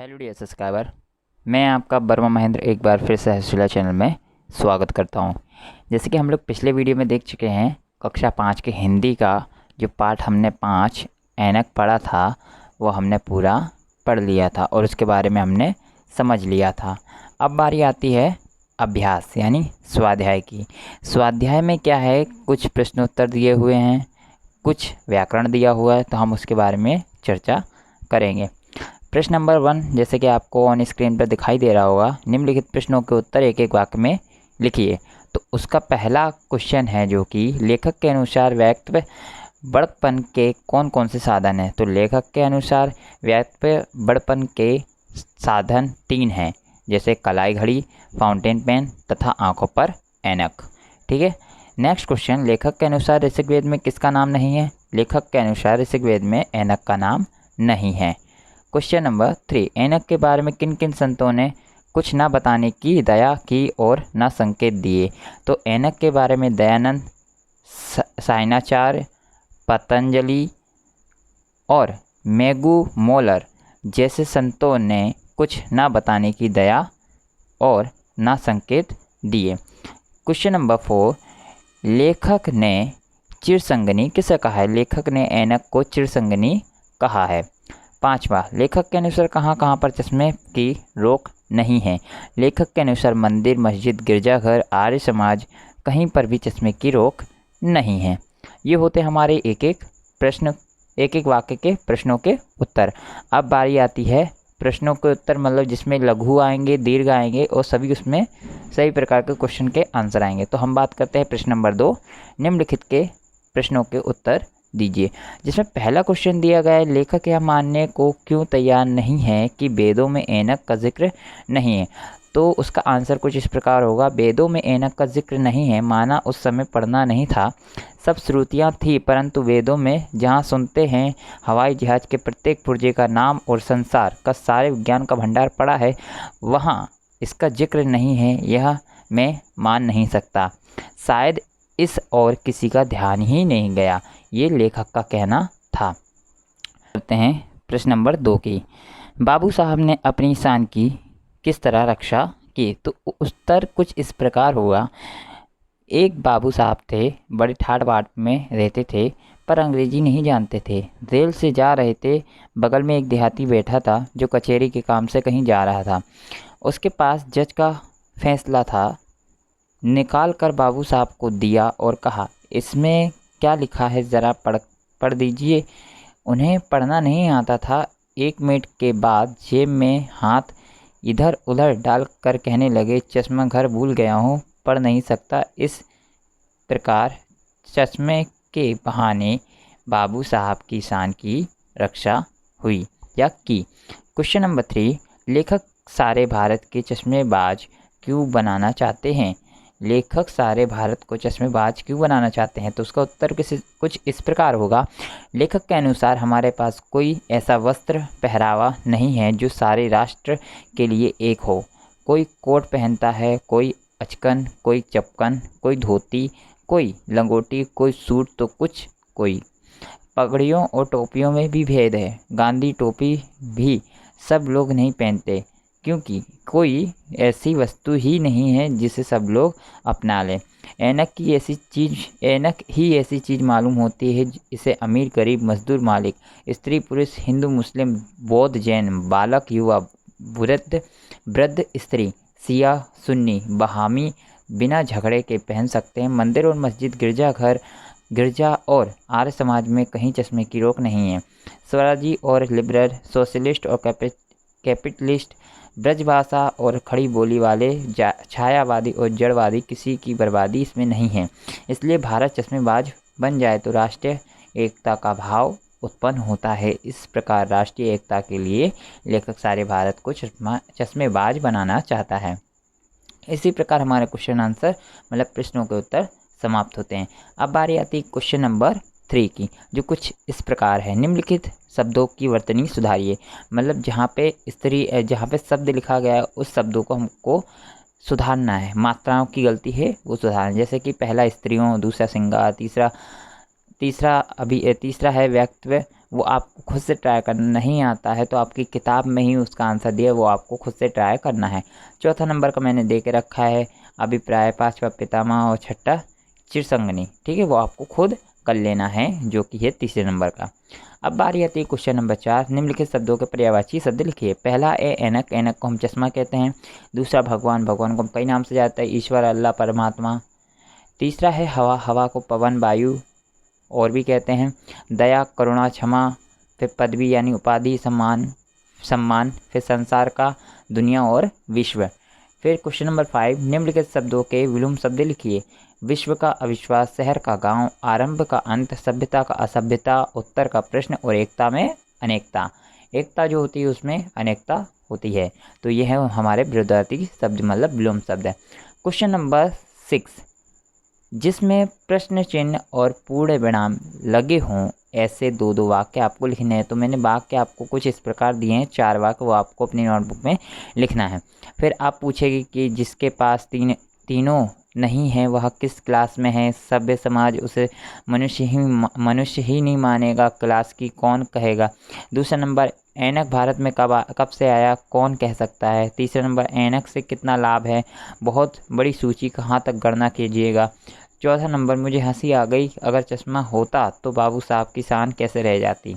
Hello dear subscriber, मैं आपका वर्मा महेंद्र एक बार फिर से हंसुला चैनल में स्वागत करता हूं। जैसे कि हम लोग पिछले वीडियो में देख चुके हैं, कक्षा 5 के हिंदी का जो पाठ हमने 5 ऐनक पढ़ा था वो हमने पूरा पढ़ लिया था और उसके बारे में हमने समझ लिया था। अब बारी आती है अभ्यास यानी स्वाध्याय की। स्वाध्याय में क्या है, कुछ प्रश्नोत्तर दिए हुए हैं, कुछ व्याकरण दिया हुआ है, तो हम उसके बारे में चर्चा करेंगे। प्रश्न नंबर 1 जैसे कि आपको ऑन स्क्रीन पर दिखाई दे रहा होगा, निम्नलिखित प्रश्नों के उत्तर एक एक वाक्य में लिखिए। तो उसका पहला क्वेश्चन है जो कि लेखक के अनुसार व्यक्तित्व बड़पन के कौन कौन से साधन हैं। तो लेखक के अनुसार व्यक्तित्व बड़पन के साधन 3 हैं, जैसे कलाई घड़ी, फाउंटेन पेन तथा आंखों पर ऐनक। ठीक है। नेक्स्ट क्वेश्चन, लेखक के अनुसार ऋग्वेद में किसका नाम नहीं है। लेखक के अनुसार ऋग्वेद में ऐनक का नाम नहीं है। क्वेश्चन नंबर 3, ऐनक के बारे में किन किन संतों ने कुछ न बताने की दया की और न संकेत दिए। तो ऐनक के बारे में दयानंद, सायणाचार्य, पतंजलि और मैगू मोलर जैसे संतों ने कुछ न बताने की दया और न संकेत दिए। क्वेश्चन नंबर 4, लेखक ने चिरसंगनी किसे कहा है। लेखक ने ऐनक को चिरसंगनी कहा है। 5वां, लेखक के अनुसार कहाँ कहाँ पर चश्मे की रोक नहीं है। लेखक के अनुसार मंदिर, मस्जिद, गिरजाघर, आर्य समाज कहीं पर भी चश्मे की रोक नहीं है। ये होते हमारे एक एक वाक्य के प्रश्नों के उत्तर। अब बारी आती है प्रश्नों के उत्तर, मतलब जिसमें लघु आएंगे, दीर्घ आएंगे और सभी उसमें सभी प्रकार के क्वेश्चन के आंसर आएंगे। तो हम बात करते हैं प्रश्न नंबर 2, निम्नलिखित के प्रश्नों के उत्तर दीजिए। जिसमें पहला क्वेश्चन दिया गया है, लेखक यह मानने को क्यों तैयार नहीं है कि वेदों में ऐनक का जिक्र नहीं है। तो उसका आंसर कुछ इस प्रकार होगा, वेदों में ऐनक का जिक्र नहीं है माना उस समय पढ़ना नहीं था, सब श्रुतियाँ थी, परंतु वेदों में जहाँ सुनते हैं हवाई जहाज के प्रत्येक पुर्जे का नाम और संसार का सारे विज्ञान का भंडार पड़ा है, वहाँ इसका जिक्र नहीं है, यह मैं मान नहीं सकता। शायद इस और किसी का ध्यान ही नहीं गया, ये लेखक का कहना था। करते हैं प्रश्न नंबर 2 की। बाबू साहब ने अपनी शान की किस तरह रक्षा की। तो उत्तर कुछ इस प्रकार हुआ, एक बाबू साहब थे, बड़े ठाठ बाट में रहते थे पर अंग्रेजी नहीं जानते थे। रेल से जा रहे थे, बगल में एक देहाती बैठा था जो कचहरी के काम से कहीं जा रहा था। उसके पास जज का फैसला था, निकाल कर बाबू साहब को दिया और कहा, इसमें क्या लिखा है ज़रा पढ़ दीजिए। उन्हें पढ़ना नहीं आता था। 1 मिनट के बाद जेब में हाथ इधर उधर डाल कर कहने लगे, चश्मा घर भूल गया हूँ, पढ़ नहीं सकता। इस प्रकार चश्मे के बहाने बाबू साहब की शान की रक्षा हुई या की। क्वेश्चन नंबर 3, लेखक सारे भारत के चश्मेबाज क्यों बनाना चाहते हैं। लेखक सारे भारत को चश्मेबाज क्यों बनाना चाहते हैं। तो उसका उत्तर कुछ इस प्रकार होगा, लेखक के अनुसार हमारे पास कोई ऐसा वस्त्र पहरावा नहीं है जो सारे राष्ट्र के लिए एक हो। कोई कोट पहनता है, कोई अचकन, कोई चपकन, कोई धोती, कोई लंगोटी, कोई सूट, तो कुछ कोई। पगड़ियों और टोपियों में भी भेद है। गांधी टोपी भी सब लोग नहीं पहनते, क्योंकि कोई ऐसी वस्तु ही नहीं है जिसे सब लोग अपना लें। ऐनक ही ऐसी चीज़ मालूम होती है, इसे अमीर गरीब, मजदूर मालिक, स्त्री पुरुष, हिंदू मुस्लिम, बौद्ध जैन, बालक युवा, वृद्ध स्त्री, सिया सुन्नी, बहामी बिना झगड़े के पहन सकते हैं। मंदिर और मस्जिद, गिरजा और आर्य समाज में कहीं चश्मे की रोक नहीं है। स्वराजी और लिबरल, सोशलिस्ट और कैपिटलिस्ट, ब्रजभाषा और खड़ी बोली वाले, छायावादी और जड़वादी, किसी की बर्बादी इसमें नहीं है। इसलिए भारत चश्मेबाज बन जाए तो राष्ट्रीय एकता का भाव उत्पन्न होता है। इस प्रकार राष्ट्रीय एकता के लिए लेखक सारे भारत को चश्मेबाज बनाना चाहता है। इसी प्रकार हमारे क्वेश्चन आंसर मतलब प्रश्नों के उत्तर समाप्त होते हैं। अब बारी आती है क्वेश्चन नंबर 3 की, जो कुछ इस प्रकार है, निम्नलिखित शब्दों की वर्तनी सुधारिए। मतलब जहाँ पे शब्द लिखा गया है उस शब्दों को हमको सुधारना है, मात्राओं की गलती है वो सुधारना। जैसे कि पहला स्त्रियों, दूसरा श्रृंगार, तीसरा है व्यक्तित्व वो आपको खुद से ट्राई करना नहीं आता है तो आपकी किताब में ही उसका आंसर दिया, वो आपको खुद से ट्राई करना है। चौथा नंबर का मैंने दे के रखा है अभिप्राय, पांचवा पितामह और छठा चिरसंगनी। ठीक है, वो आपको खुद कर लेना है, जो कि है तीसरे नंबर का। अब बारी आती है क्वेश्चन नंबर 4। निम्नलिखित शब्दों के पर्यायवाची शब्द लिखिए। पहला है ऐनक, ऐनक को हम चश्मा कहते हैं। दूसरा भगवान, भगवान को हम कई नाम से जानते हैं, ईश्वर, अल्लाह, परमात्मा। तीसरा है हवा, हवा को पवन, वायु और भी कहते हैं। दया, करुणा, क्षमा, फिर पदवी यानी उपाधि, सम्मान, सम्मान, फिर संसार का, दुनिया और विश्व। फिर क्वेश्चन नंबर 5। निम्नलिखित शब्दों के विलोम शब्द लिखिए। विश्व का अविश्वास, शहर का गांव, आरंभ का अंत, सभ्यता का असभ्यता, उत्तर का प्रश्न और एकता में अनेकता। एकता जो होती है उसमें अनेकता होती है। तो ये है हमारे विरोधार्थी शब्द मतलब विलोम शब्द है। Question number 6। जिसमें प्रश्न चिन्ह और पूर्ण विराम लगे हों ऐसे दो दो वाक्य आपको लिखने हैं। तो मैंने वाक्य आपको कुछ इस प्रकार दिए हैं, 4 वाक्य, वो आपको अपनी नोटबुक में लिखना है। फिर आप पूछेंगे कि जिसके पास तीनों नहीं है वह किस क्लास में है। सभ्य समाज उसे मनुष्य ही नहीं मानेगा, क्लास की कौन कहेगा। दूसरा नंबर, ऐनक भारत में कब से आया, कौन कह सकता है। तीसरा नंबर, ऐनक से कितना लाभ है, बहुत बड़ी सूची कहाँ तक गणना कीजिएगा। चौथा नंबर, मुझे हंसी आ गई, अगर चश्मा होता तो बाबू साहब की शान कैसे रह जाती।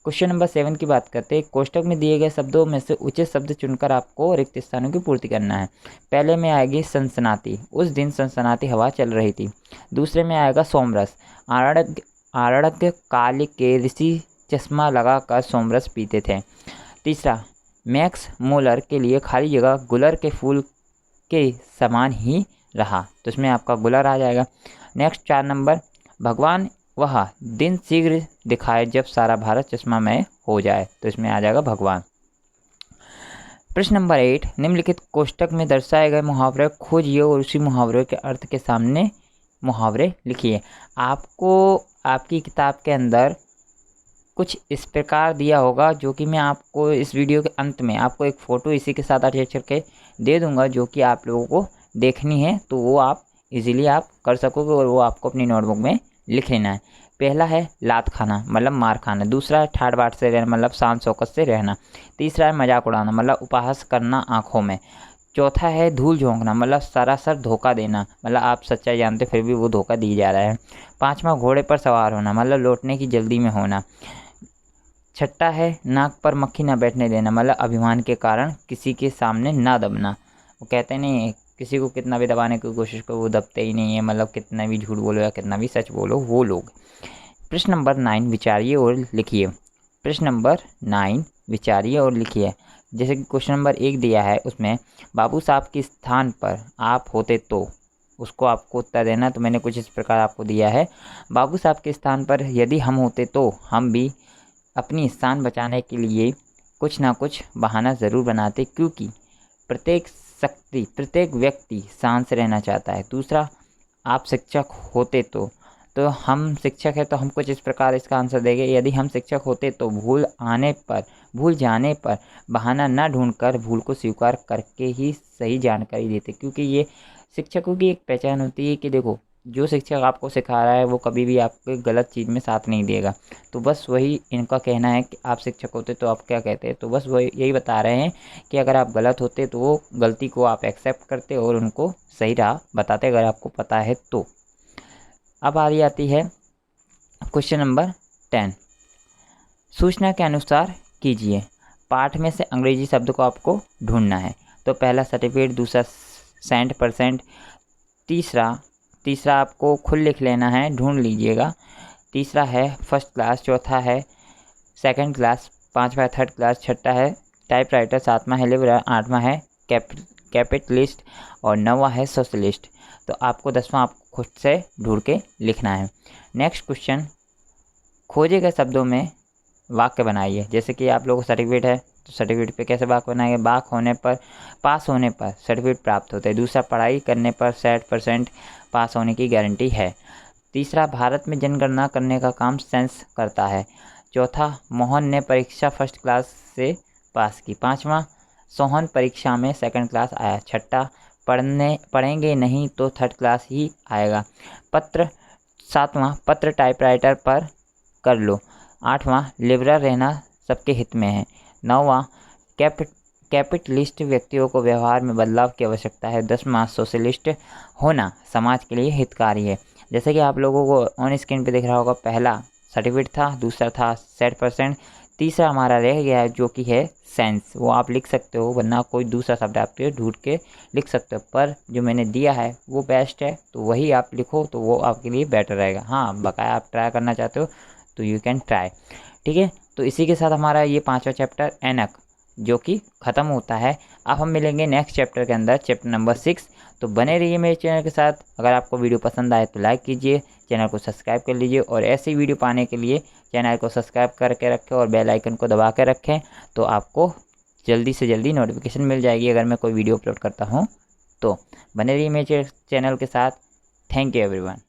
क्वेश्चन नंबर 7 की बात करते हैं। कोष्टक में दिए गए शब्दों में से उचित शब्द चुनकर आपको रिक्त स्थानों की पूर्ति करना है। पहले में आएगी सनसनाती, उस दिन सनसनाती हवा चल रही थी। दूसरे में आएगा सोमरस, आरण्यक काल के ऋषि चश्मा लगाकर सोमरस पीते थे। तीसरा, मैक्स मूलर के लिए खाली जगह गुलर के फूल के समान ही रहा, तो इसमें आपका गुलर आ जाएगा। नेक्स्ट 4 नंबर, भगवान वह दिन शीघ्र दिखाए जब सारा भारत चश्मामय हो जाए, तो इसमें आ जाएगा भगवान। प्रश्न नंबर 8। निम्नलिखित कोष्टक में दर्शाए गए मुहावरे खोजिए और उसी मुहावरे के अर्थ के सामने मुहावरे लिखिए। आपको आपकी किताब के अंदर कुछ इस प्रकार दिया होगा, जो कि मैं आपको इस वीडियो के अंत में आपको एक फ़ोटो इसी के साथ अटैच करके दे दूंगा, जो कि आप लोगों को देखनी है, तो वो आप इजीली आप कर सकोगे और वो आपको अपनी नोटबुक में लिख लेना है। पहला है लात खाना मतलब मार खाना। दूसरा है ठाट बाट से रहना मतलब शान शौकत से रहना। तीसरा है मजाक उड़ाना मतलब उपहास करना आँखों में। चौथा है धूल झोंकना मतलब सरासर धोखा देना, मतलब आप सच्चाई जानते फिर भी वो धोखा दी जा रहा है। पाँचवा घोड़े पर सवार होना मतलब लौटने की जल्दी में होना। छठा है नाक पर मक्खी ना बैठने देना मतलब अभिमान के कारण किसी के सामने ना दबना। वो कहते नहीं है किसी को कितना भी दबाने की कोशिश करो वो दबते ही नहीं है, मतलब कितना भी झूठ बोलो या कितना भी सच बोलो वो लोग। प्रश्न नंबर 9, विचारिए और लिखिए। प्रश्न नंबर 9, विचारिए और लिखिए। जैसे कि क्वेश्चन नंबर 1 दिया है, उसमें बाबू साहब के स्थान पर आप होते तो, उसको आपको उत्तर देना। तो मैंने कुछ इस प्रकार आपको दिया है, बाबू साहब के स्थान पर यदि हम होते तो हम भी अपनी स्थान बचाने के लिए कुछ ना कुछ बहाना ज़रूर बनाते, क्योंकि प्रत्येक व्यक्ति शांत से रहना चाहता है। दूसरा, आप शिक्षक होते तो हम शिक्षक है तो हम कुछ इस प्रकार इसका आंसर देंगे, यदि हम शिक्षक होते तो भूल जाने पर बहाना न ढूंढकर भूल को स्वीकार करके ही सही जानकारी देते, क्योंकि ये शिक्षकों की एक पहचान होती है कि देखो जो शिक्षक आपको सिखा रहा है वो कभी भी आपको गलत चीज़ में साथ नहीं देगा। तो बस वही इनका कहना है कि आप शिक्षक होते तो आप क्या कहते हैं, तो बस वही यही बता रहे हैं कि अगर आप गलत होते तो वो गलती को आप एक्सेप्ट करते और उनको सही राह बताते अगर आपको पता है तो। अब आ रही आती है क्वेश्चन नंबर 10, सूचना के अनुसार कीजिए। पाठ में से अंग्रेजी शब्द को आपको ढूंढना है। तो पहला सर्टिफिकेट, दूसरा 100%, तीसरा आपको खुद लिख लेना है, ढूंढ लीजिएगा। तीसरा है फर्स्ट क्लास, चौथा है सेकंड क्लास, पांचवा है थर्ड क्लास, छठा है टाइपराइटर, सातवां है लिबरल, आठवां है कैपिटलिस्ट और नौवां है सोशलिस्ट। तो आपको 10वां आपको खुद से ढूंढ के लिखना है। नेक्स्ट क्वेश्चन, खोजे गए शब्दों में वाक्य बनाइए। जैसे कि आप लोगों को सर्टिफिकेट है तो सर्टिफिकेट पे कैसे वाक्य बनाएंगे, पास होने पर सर्टिफिकेट प्राप्त होता है। दूसरा, पढ़ाई करने पर 60% पास होने की गारंटी है। तीसरा, भारत में जनगणना करने का काम सेंस करता है। चौथा, मोहन ने परीक्षा फर्स्ट क्लास से पास की। पाँचवा, सोहन परीक्षा में सेकंड क्लास आया। छठा, पढ़ेंगे नहीं तो थर्ड क्लास ही आएगा। सातवां, पत्र टाइपराइटर पर कर लो। 8वां लिबरल रहना सबके हित में है। 9वां कैपिटलिस्ट व्यक्तियों को व्यवहार में बदलाव की आवश्यकता है। 10वां सोशलिस्ट होना समाज के लिए हितकारी है। जैसे कि आप लोगों को ऑन स्क्रीन पे दिख रहा होगा, पहला सर्टिफिकेट था, दूसरा था सेट परसेंट, तीसरा हमारा रह गया है जो कि है सेंस। वो आप लिख सकते हो, वरना कोई दूसरा शब्द आप ढूंढ के लिख सकते हो, पर जो मैंने दिया है वो बेस्ट है, तो वही आप लिखो तो वो आपके लिए बेटर रहेगा। हाँ, बकाया आप ट्राई करना चाहते हो तो यू कैन ट्राई। ठीक है, तो इसी के साथ हमारा ये 5वां चैप्टर एनक जो कि ख़त्म होता है। अब हम मिलेंगे नेक्स्ट चैप्टर के अंदर, चैप्टर नंबर 6। तो बने रहिए मेरे चैनल के साथ। अगर आपको वीडियो पसंद आए तो लाइक कीजिए, चैनल को सब्सक्राइब कर लीजिए, और ऐसी वीडियो पाने के लिए चैनल को सब्सक्राइब करके रखें और बेल आइकन को दबा के रखें, तो आपको जल्दी से जल्दी नोटिफिकेशन मिल जाएगी अगर मैं कोई वीडियो अपलोड करता हूँ। तो बने रहिए मेरे चैनल के साथ। Thank you everyone.